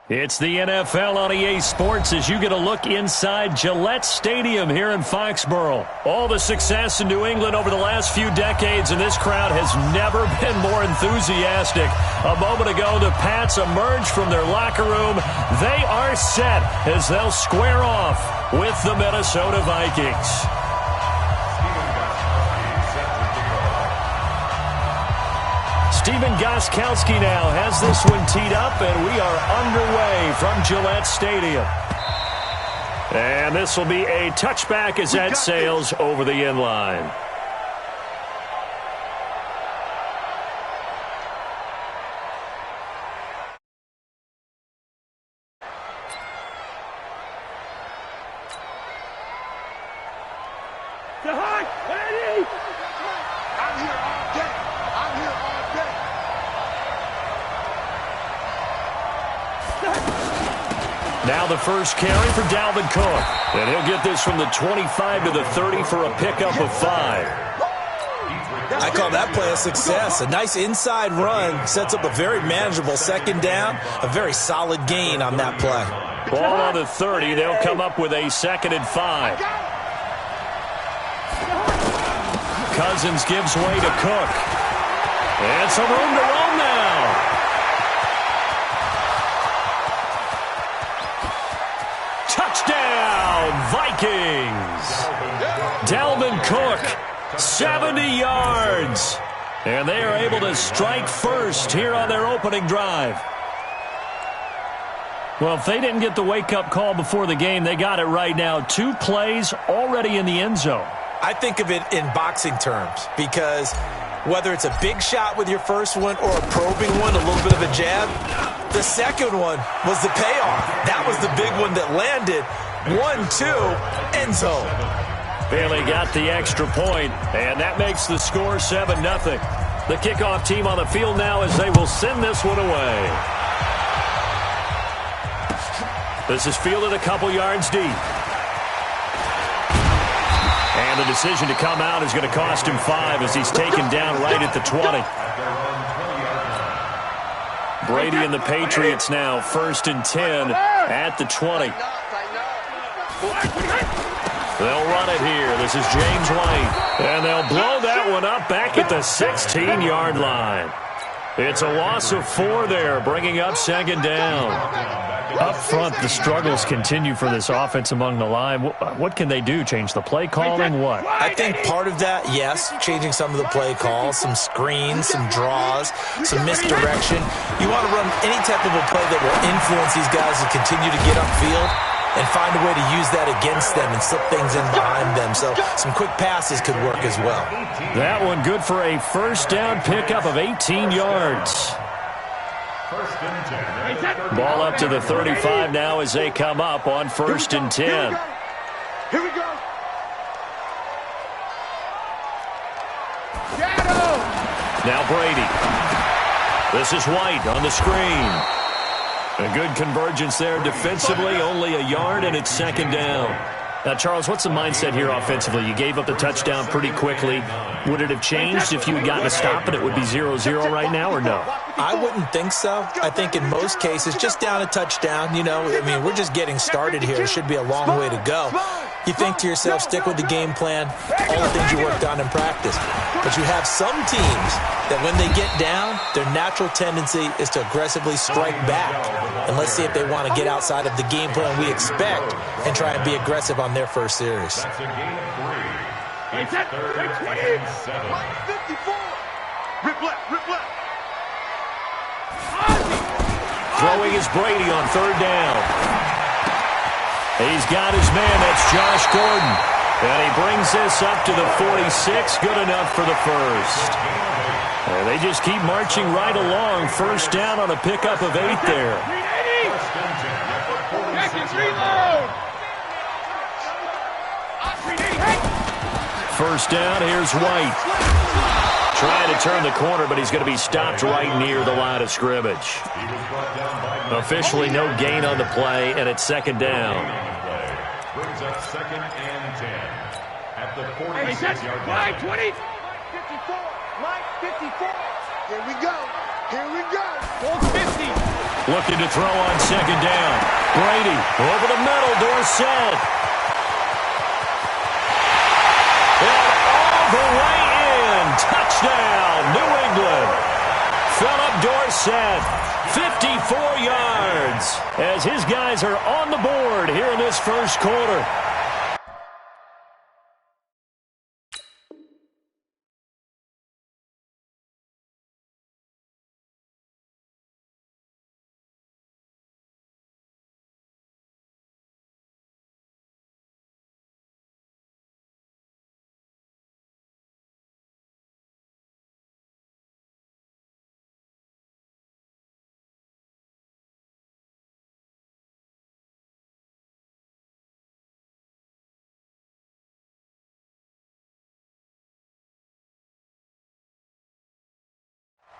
It's the NFL on EA Sports as you get a look inside Gillette Stadium here in Foxborough. All the success in New England over the last few decades, and this crowd has never been more enthusiastic. A moment ago, the Pats emerged from their locker room. They are set as they'll square off with the Minnesota Vikings. Stephen Gostkowski now has this one teed up, and we are underway from Gillette Stadium. And this will be a touchback as that sails over the end line. Now the first carry for Dalvin Cook. And he'll get this from the 25 to the 30 for a pickup of 5. I call that play a success. A nice inside run sets up a very manageable second down. A very solid gain on that play. Ball on the 30. They'll come up with a 2nd and 5. Cousins gives way to Cook. And some room to roam now. Touchdown, Vikings! Dalvin Cook, 70 yards. And they are able to strike first here on their opening drive. Well, if they didn't get the wake-up call before the game, they got it right now. 2 plays already in the end zone. I think of it in boxing terms because whether it's a big shot with your first one or a probing one, a little bit of a jab, the second one was the payoff. That was the big one that landed. 1-2, end zone. Bailey got the extra point, and that makes the score 7-0. The kickoff team on the field now as they will send this one away. This is fielded a couple yards deep. And the decision to come out is going to cost him 5 as he's taken down right at the 20. Brady and the Patriots now 1st and 10 at the 20. They'll run it here. This is James White. And they'll blow that one up back at the 16-yard line. It's a loss of 4 there, bringing up 2nd down. Up front, the struggles continue for this offense among the line. What can they do? Change the play calling? What? I think part of that, yes, changing some of the play calls, some screens, some draws, some misdirection. You want to run any type of a play that will influence these guys to continue to get upfield and find a way to use that against them and slip things in behind them. So some quick passes could work as well. That one good for a first down pickup of 18 yards. Ball up to the 35 now as they come up on 1st and 10. Here we go. Now Brady. This is White on the screen. A good convergence there defensively, only a yard, and it's 2nd down. Now, Charles, what's the mindset here offensively? You gave up the touchdown pretty quickly. Would it have changed if you had gotten a stop and it would be 0-0 right now, or no? I wouldn't think so. I think in most cases, just down a touchdown, we're just getting started here. It should be a long way to go. You think to yourself, stick with the game plan, all the things you worked on in practice. But you have some teams that when they get down, their natural tendency is to aggressively strike back. And let's see if they want to get outside of the game plan we expect and try and be aggressive on their first series. That's a gain of 3. It's at 20. 54. Rip left. Throwing is Brady on 3rd down. He's got his man. That's Josh Gordon. And he brings this up to the 46. Good enough for the first. And they just keep marching right along. First down on a pickup of 8 there. First down, here's White. Trying to turn the corner, but he's going to be stopped right near the line of scrimmage. Officially no gain on the play, and it's 2nd down. Brings up 2nd and 10 at the 46-yard line. 20. 54. Mike, 54. Here we go. Here we go. 450. Looking to throw on second down. Brady over the middle. Dorsett. And all the way in. Touchdown, New England. Philip Dorsett, 54 yards, as his guys are on the board here in this first quarter.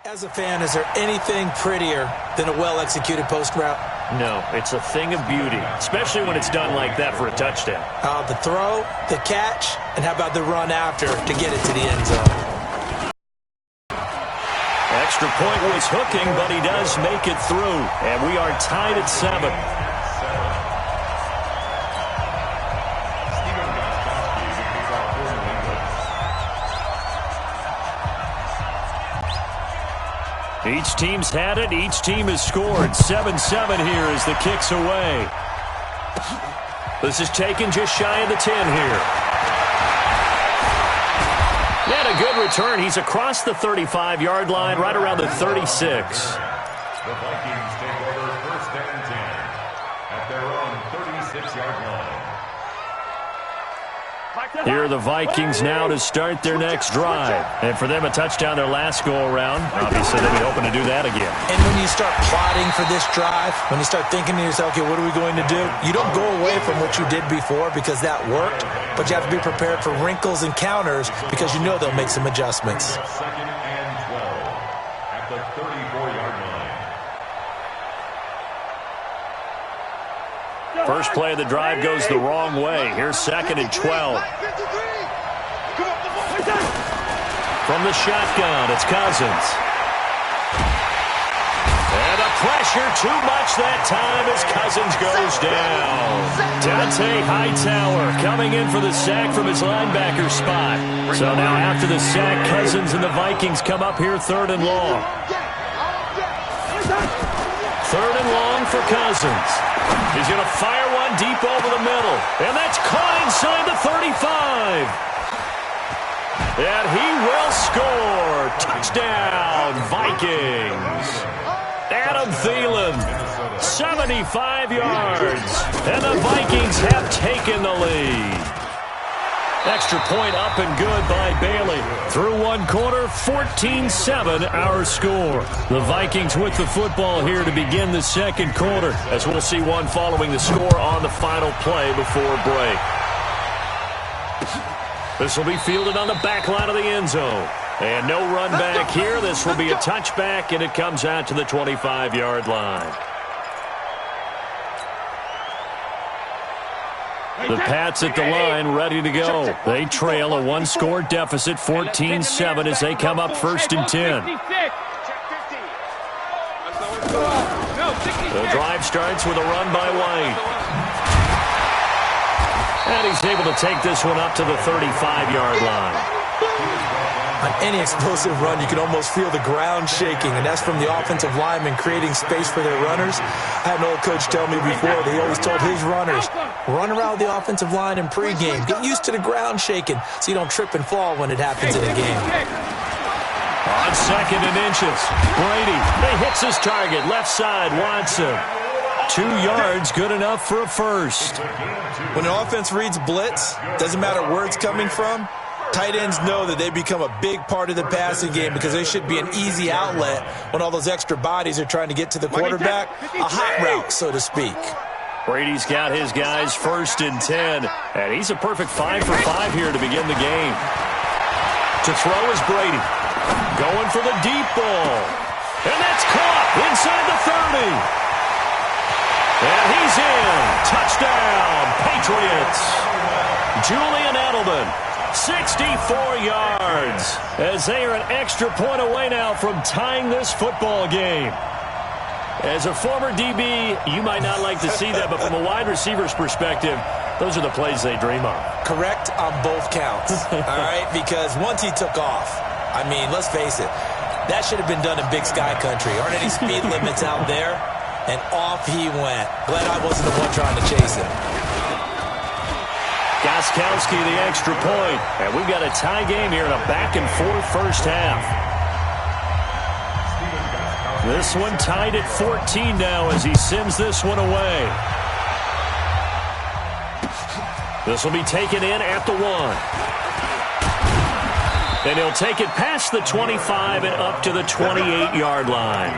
As a fan, is there anything prettier than a well-executed post route? No, it's a thing of beauty, especially when it's done like that for a touchdown. The throw, the catch, and how about the run after to get it to the end zone? Extra point was hooking, but he does make it through, and we are tied at 7. Each team's had it. Each team has scored. 7-7 here as the kick's away. This is taken just shy of the 10 here. And a good return. He's across the 35-yard line, right around the 36. The Vikings take over first and 10 at their own 36-yard line. Here are the Vikings now to start their next drive. And for them, a touchdown their last go-around. Obviously, they'll be hoping to do that again. And when you start plotting for this drive, when you start thinking to yourself, okay, what are we going to do? You don't go away from what you did before because that worked, but you have to be prepared for wrinkles and counters because you know they'll make some adjustments. Second and 12 at the 34-yard line. First play of the drive goes the wrong way. Here's second and 12. From the shotgun, it's Cousins. And a pressure too much that time as Cousins goes down. Dante Hightower coming in for the sack from his linebacker spot. So now after the sack, Cousins and the Vikings come up here third and long. Third and long for Cousins. He's going to fire one deep over the middle. And that's caught inside the 35. And he will score. Touchdown, Vikings. Adam Thielen, 75 yards. And the Vikings have taken the lead. Extra point up and good by Bailey. Through one quarter, 14-7 our score. The Vikings with the football here to begin the second quarter, as we'll see one following the score on the final play before break. This will be fielded on the back line of the end zone. And no run back here. This will be a touchback, and it comes out to the 25-yard line. The Pats at the line, ready to go. They trail a one-score deficit, 14-7, as they come up first and 10. The drive starts with a run by White. And he's able to take this one up to the 35-yard line. On any explosive run, you can almost feel the ground shaking, and that's from the offensive linemen creating space for their runners. I had an old coach tell me before, he always told his runners, run around the offensive line in pregame. Get used to the ground shaking so you don't trip and fall when it happens in a game. On second and inches, Brady, he hits his target, left side, Watson. 2 yards, good enough for a first. When an offense reads blitz, doesn't matter where it's coming from, tight ends know that they become a big part of the passing game because they should be an easy outlet when all those extra bodies are trying to get to the quarterback. A hot route, so to speak. Brady's got his guys first and 10, and he's a perfect 5 for 5 here to begin the game. To throw is Brady. Going for the deep ball. And that's caught inside the 30. And he's in. Touchdown, Patriots. Julian Edelman, 64 yards as they are an extra point away now from tying this football game. As a former DB, you might not like to see that, but from a wide receiver's perspective, those are the plays they dream of. Correct on both counts, all right? Because once he took off, I mean, let's face it, that should have been done in Big Sky Country. Aren't any speed limits out there? And off he went. Glad I wasn't the one trying to chase him. Gostkowski the extra point. And we've got a tie game here in a back-and-forth first half. This one tied at 14 now as he sends this one away. This will be taken in at the 1. And he'll take it past the 25 and up to the 28-yard line.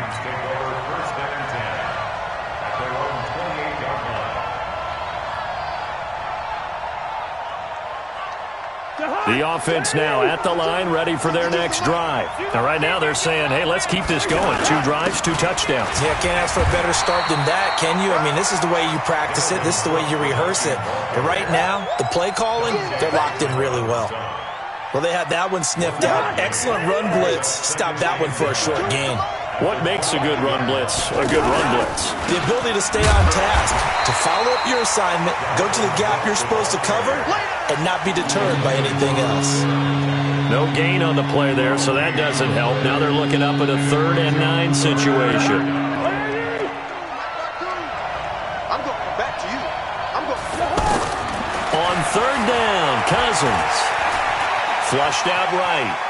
The offense now at the line, ready for their next drive. Now, right now they're saying, hey, let's keep this going. 2 drives, 2 touchdowns. Yeah, can't ask for a better start than that, can you? I mean, this is the way you practice it. This is the way you rehearse it. But right now, the play calling, they're locked in really well. Well, they had that one sniffed out. Excellent run blitz. Stopped that one for a short gain. What makes a good run blitz a good run blitz? The ability to stay on task, to follow up your assignment, go to the gap you're supposed to cover, and not be deterred by anything else. No gain on the play there, so that doesn't help. Now they're looking up at a 3rd and 9 situation. I'm going back to you. I'm going. On 3rd down, Cousins. Flushed out right.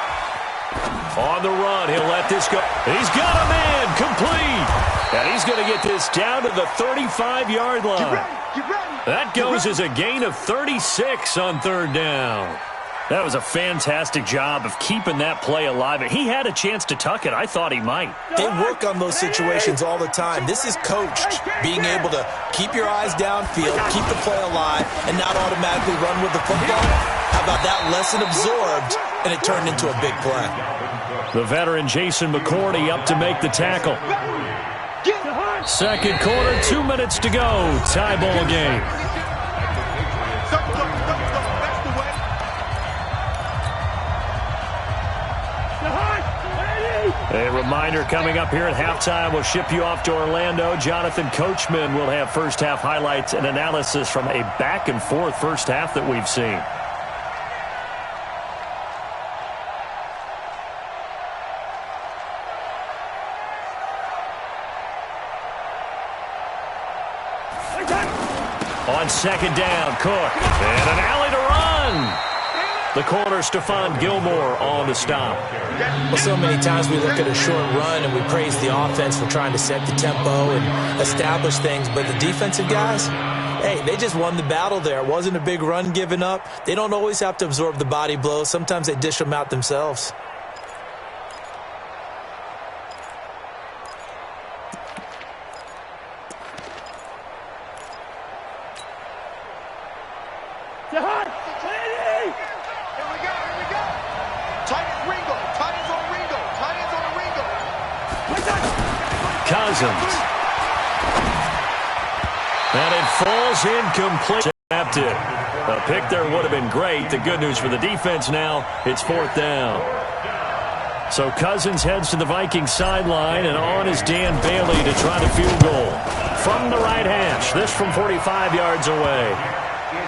On the run, he'll let this go. He's got a man, complete. And he's going to get this down to the 35-yard line. Get ready. That goes as a gain of 36 on 3rd down. That was a fantastic job of keeping that play alive. He had a chance to tuck it. I thought he might. They work on those situations all the time. This is coached, being able to keep your eyes downfield, keep the play alive, and not automatically run with the football. How about that lesson absorbed, and it turned into a big play? The veteran Jason McCourty up to make the tackle. Second quarter, 2 minutes to go. Tie ball game. A reminder coming up here at halftime. We'll ship you off to Orlando. Jonathan Coachman will have first half highlights and analysis from a back-and-forth first half that we've seen. On 2nd down, Cook. And an alley to run. The corner, Stephon Gilmore on the stop. Well, so many times we look at a short run and we praise the offense for trying to set the tempo and establish things. But the defensive guys, hey, they just won the battle there. It wasn't a big run given up. They don't always have to absorb the body blows. Sometimes they dish them out themselves. Cousins. And it falls incomplete. A pick there would have been great. The good news for the defense now, it's 4th down. So Cousins heads to the Vikings sideline, and on is Dan Bailey to try the field goal. From the right hash, this from 45 yards away.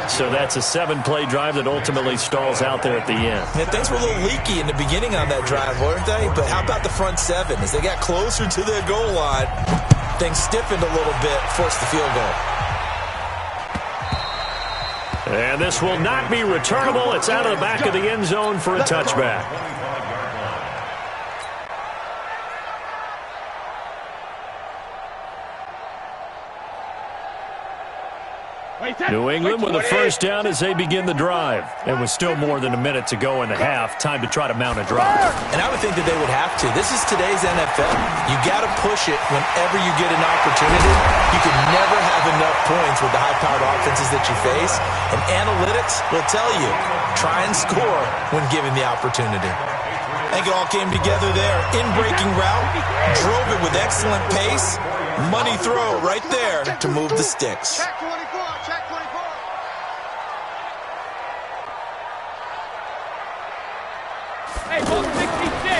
So that's a 7-play drive that ultimately stalls out there at the end. Yeah, things were a little leaky in the beginning on that drive, weren't they? But how about the front 7? As they got closer to their goal line, things stiffened a little bit, forced the field goal. And this will not be returnable. It's out of the back of the end zone for a touchback. New England with a first down as they begin the drive. And with still more than a minute to go in the half, time to try to mount a drive. And I would think that they would have to. This is today's NFL. You got to push it whenever you get an opportunity. You can never have enough points with the high-powered offenses that you face. And analytics will tell you, try and score when given the opportunity. I think it all came together there. In-breaking route, drove it with excellent pace. Money throw right there to move the sticks.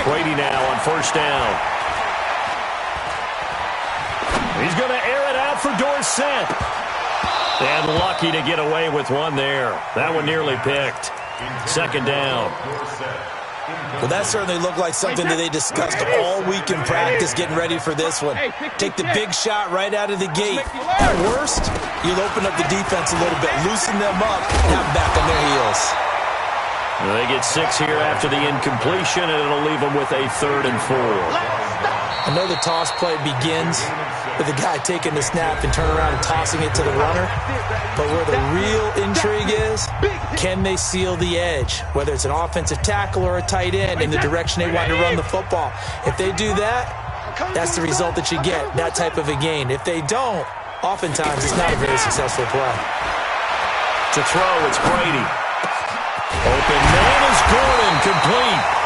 Brady now on first down. He's going to air it out for Dorsett. And lucky to get away with one there. That one nearly picked. Second down. Well, that certainly looked like something that they discussed all week in practice getting ready for this one. Take the big shot right out of the gate. At worst, you'll open up the defense a little bit, loosen them up, have them back on their heels. They get 6 here after the incompletion, and it'll leave them with a 3rd and 4. I know the toss play begins with the guy taking the snap and turning around and tossing it to the runner. But where the real intrigue is, can they seal the edge? Whether it's an offensive tackle or a tight end in the direction they want to run the football. If they do that, that's the result that you get, that type of a gain. If they don't, oftentimes it's not a very successful play. To throw, it's Brady. Open man is Gordon, complete.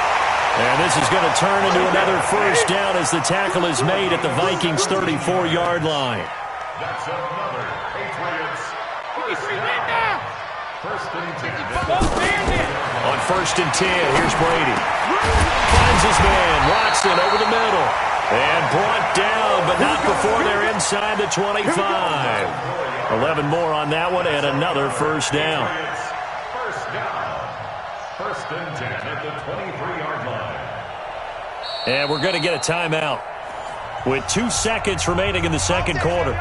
And this is going to turn into another first down as the tackle is made at the Vikings' 34-yard line. That's another Patriots. First and 10. On first and 10, here's Brady. Finds his man, Watson over the middle. And brought down, but not before they're inside the 25. 11 more on that one, and another first down. First down. First and 10 at the 23-yard line. And we're going to get a timeout with 2 seconds remaining in the second quarter.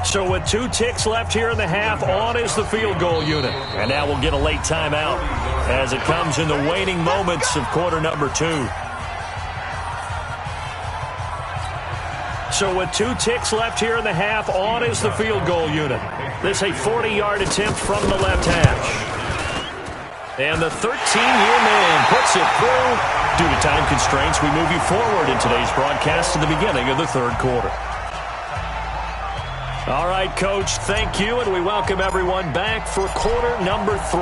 So with 2 ticks left here in the half, on is the field goal unit. And now we'll get a late timeout as it comes in the waning moments of quarter number 2. So with 2 ticks left here in the half, on is the field goal unit. This a 40-yard attempt from the left hash. And the 13-year man puts it through. Due to time constraints, we move you forward in today's broadcast to the beginning of the third quarter. All right, Coach, thank you, and we welcome everyone back for quarter number 3.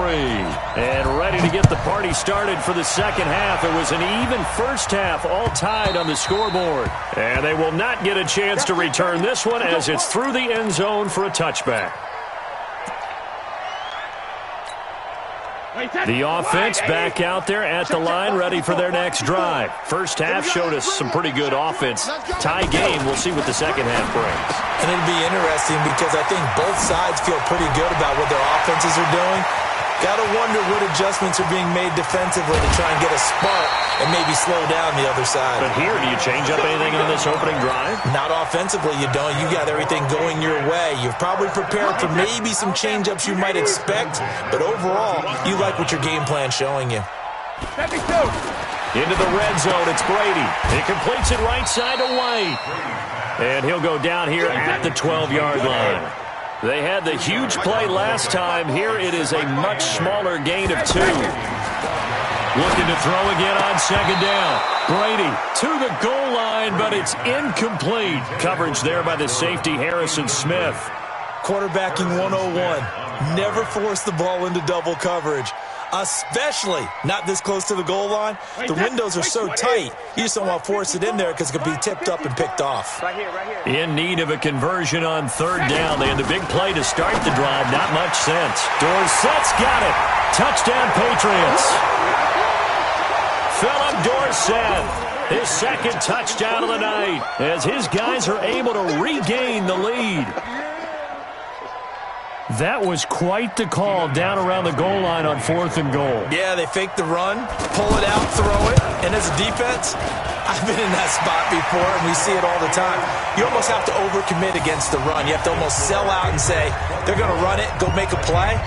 And ready to get the party started for the second half. It was an even first half, all tied on the scoreboard. And they will not get a chance to return this one as it's through the end zone for a touchback. The offense back out there at the line, ready for their next drive. First half showed us some pretty good offense. Tie game, we'll see what the second half brings. And it'll be interesting because I think both sides feel pretty good about what their offenses are doing. Got to wonder what adjustments are being made defensively to try and get a spark and maybe slow down the other side. But here, do you change up anything on this opening drive? Not offensively, you don't. You got everything going your way. You've probably prepared for maybe some change-ups you might expect, but overall, you like what your game plan's showing you. Into the red zone, it's Brady. He completes it right side to White. And he'll go down here at the 12-yard line. They had the huge play last time. Here it is a much smaller gain of 2. Looking to throw again on second down. Brady to the goal line, but it's incomplete. Coverage there by the safety, Harrison Smith. Quarterbacking 101. Never force the ball into double coverage, especially not this close to the goal line. The windows are so tight, you just don't want to force it in there because it could be tipped up and picked off. In need of a conversion on third down. They had the big play to start the drive. Not much sense. Dorsett's got it. Touchdown, Patriots. Philip Dorsett, his second touchdown of the night, as his guys are able to regain the lead. That was quite the call down around the goal line on 4th and goal. Yeah, they fake the run, pull it out, throw it, and as a defense, I've been in that spot before, and we see it all the time. You almost have to overcommit against the run. You have to almost sell out and say, they're going to run it, go make a play.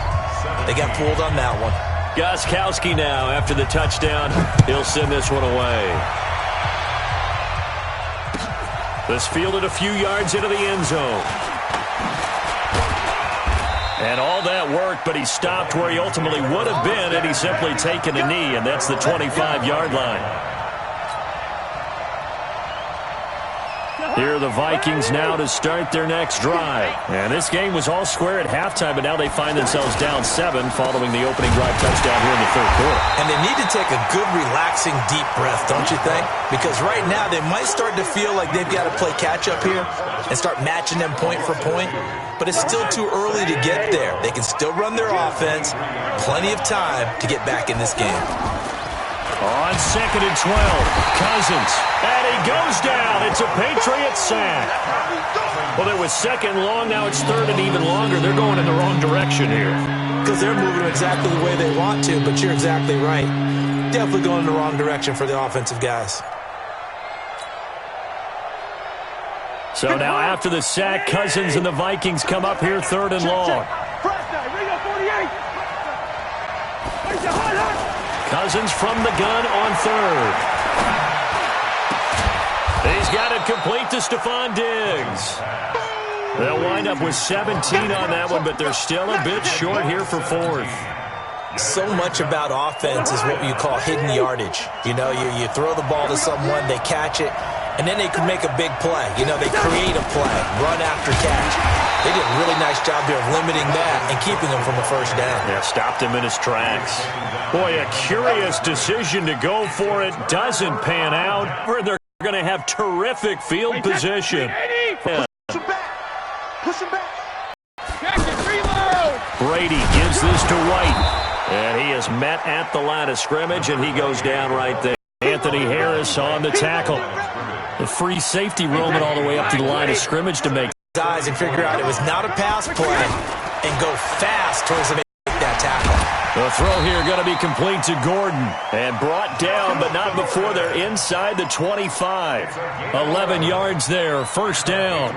They got fooled on that one. Gostkowski now, after the touchdown, he'll send this one away. This fielded a few yards into the end zone. And all that work, but he stopped where he ultimately would have been had he simply taken a knee, and that's the 25-yard line. Here are the Vikings now to start their next drive. And this game was all square at halftime, but now they find themselves down 7 following the opening drive touchdown here in the third quarter. And they need to take a good, relaxing, deep breath, don't you think? Because right now they might start to feel like they've got to play catch-up here and start matching them point for point. But it's still too early to get there. They can still run their offense. Plenty of time to get back in this game. On 2nd and 12, Cousins, and he goes down. It's a Patriot sack. Well, it was 2nd long, now it's 3rd and even longer. They're going in the wrong direction here. Because they're moving exactly the way they want to, but you're exactly right. Definitely going in the wrong direction for the offensive guys. So now after the sack, Cousins and the Vikings come up here 3rd and long. Cousins from the gun on 3rd. He's got it complete to Stephon Diggs. They'll wind up with 17 on that one, but they're still a bit short here for 4th. So much about offense is what you call hidden yardage. You know, you throw the ball to someone, they catch it, and then they can make a big play. You know, they create a play, run after catch. They did a really nice job there of limiting that and keeping him from a first down. Yeah, stopped him in his tracks. Boy, a curious decision to go for it. Doesn't pan out. Where they're going to have terrific field position. Yeah. Push him back. Brady gives this to White. And he is met at the line of scrimmage, and he goes down right there. Anthony Harris on the tackle. The free safety roaming all the way up to the line of scrimmage to make eyes and figure out it was not a pass play and go fast towards the make that tackle. The throw here going to be complete to Gordon and brought down, but not before they're inside the 25. 11 yards there, first down.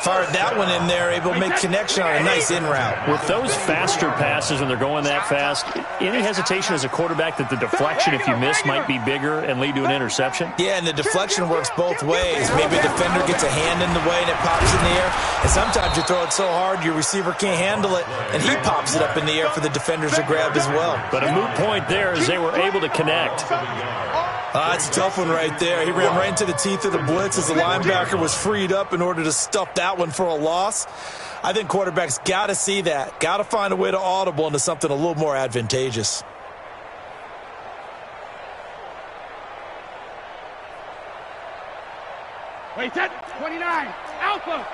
Fired that one in there, able to make connection on a nice in route. With those faster passes, when they're going that fast, any hesitation as a quarterback that the deflection, if you miss, might be bigger and lead to an interception? Yeah, and the deflection works both ways. Maybe a defender gets a hand in the way and it pops in the air. And sometimes you throw it so hard your receiver can't handle it, and he pops it up in the air for the defenders to grab as well. But a moot point there as they were able to connect. It's a tough one right there. He ran right into the teeth of the blitz as the linebacker was freed up in order to stuff that one for a loss. I think quarterbacks got to see that. Got to find a way to audible into something a little more advantageous. Wait, 10, 29, Alpha.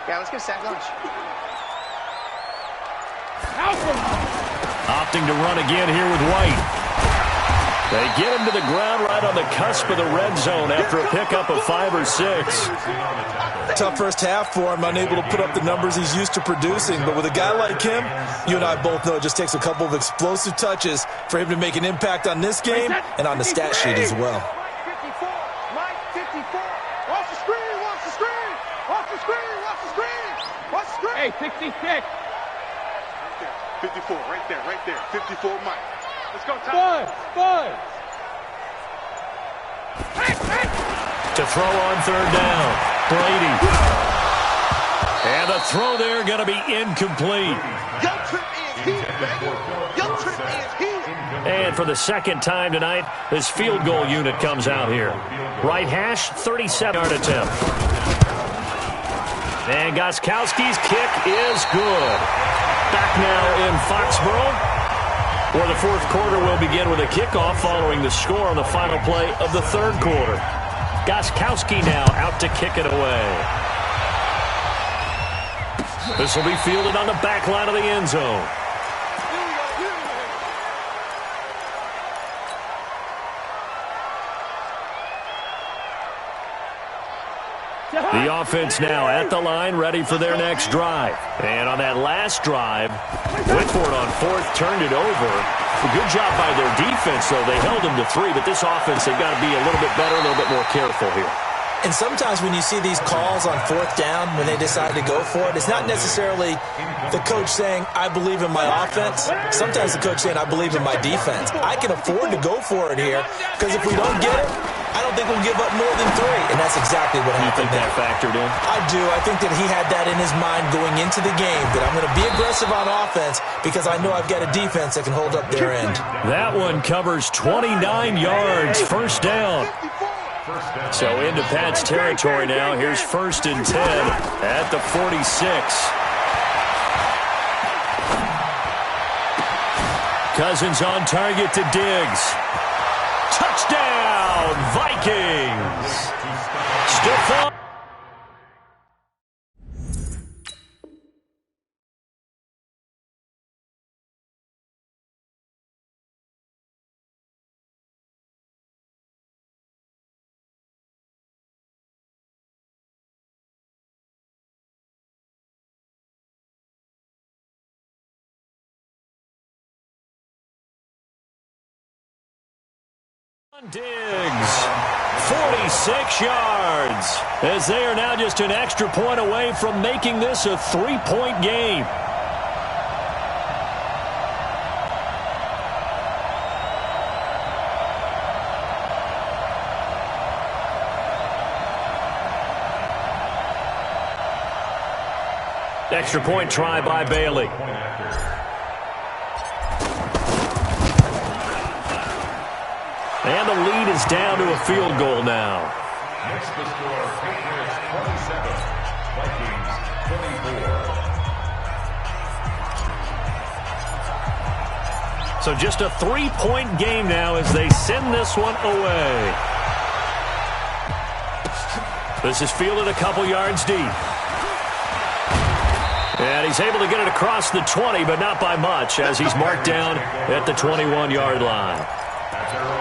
Yeah, let's get sack lunch. Alpha. Opting to run again here with White. They get him to the ground right on the cusp of the red zone after a pickup of 5 or 6. Tough first half for him, unable to put up the numbers he's used to producing. But with a guy like him, you and I both know it just takes a couple of explosive touches for him to make an impact on this game and on the stat sheet as well. 54, Mike, 54. Watch the screen, watch the screen. Watch the screen, watch the screen. Watch the screen. Hey, 66. 54, right there. 54, Mike. Let's go, Tom. Five. To throw on 3rd down, Brady. And the throw there going to be incomplete. Young Trip is here, baby. Young Trip is here. And for the second time tonight, this field goal unit comes out here. Right hash, 37-yard attempt. And Gostkowski's kick is good. Back now in Foxborough, where the 4th quarter will begin with a kickoff following the score on the final play of the 3rd quarter. Gostkowski now out to kick it away. This will be fielded on the back line of the end zone. The offense now at the line, ready for their next drive. And on that last drive, Whitford on 4th turned it over. A good job by their defense, though. They held them to 3, but this offense, they've got to be a little bit better, a little bit more careful here. And sometimes when you see these calls on 4th down, when they decide to go for it, it's not necessarily the coach saying, I believe in my offense. Sometimes the coach saying, I believe in my defense. I can afford to go for it here, because if we don't get it, I don't think we'll give up more than 3. And that's exactly what happened there. You think that factored in? I do. I think that he had that in his mind going into the game, that I'm going to be aggressive on offense because I know I've got a defense that can hold up their end. That one covers 29 yards, first down. So into Pat's territory now. Here's 1st and 10 at the 46. Cousins on target to Diggs. Touchdown, Vikings. Stephon. Diggs, 46 yards, as they are now just an extra point away from making this a 3-point game. Extra point try by Bailey. And the lead is down to a field goal now. Next the score, Patriots 27, Vikings 24. So just a 3-point game now as they send this one away. This is fielded a couple yards deep. And he's able to get it across the 20, but not by much, as he's marked down at the 21-yard line. At their own 21-yard line.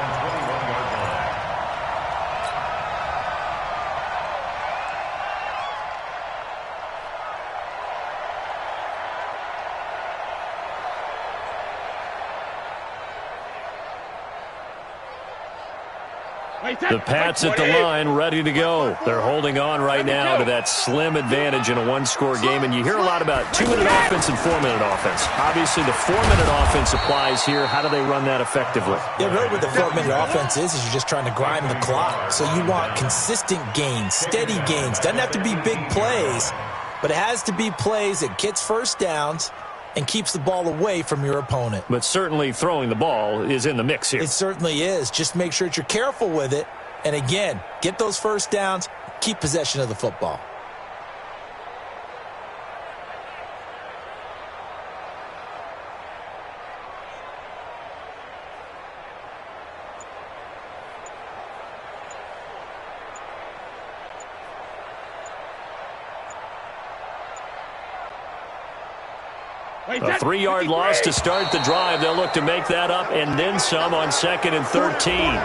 The Pats at the line, ready to go. They're holding on right now to that slim advantage in a one-score game. And you hear a lot about 2-minute offense and 4-minute offense. Obviously, the 4-minute offense applies here. How do they run that effectively? Yeah, really what the 4-minute offense is you're just trying to grind the clock. So you want consistent gains, steady gains. Doesn't have to be big plays, but it has to be plays that gets first downs and keeps the ball away from your opponent. But certainly throwing the ball is in the mix here. It certainly is. Just make sure that you're careful with it. And again, get those first downs, keep possession of the football. A 3-yard loss to start the drive. They'll look to make that up and then some on 2nd and 13.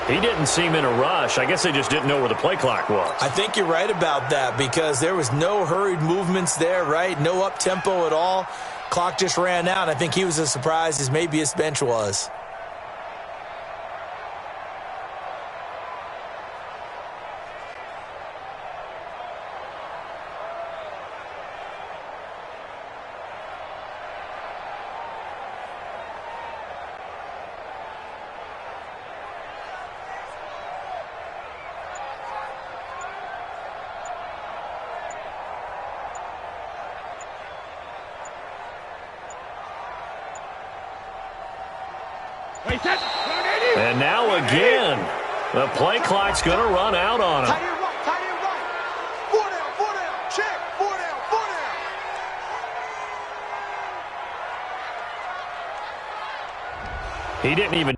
He didn't seem in a rush. I guess they just didn't know where the play clock was. I think you're right about that because there was no hurried movements there, right? No up-tempo at all. Clock just ran out. I think he was as surprised as maybe his bench was. And now again, the play clock's going to run out on him. Tight end right, tight end right. 4 down, check, 4 down, 4 down. He didn't even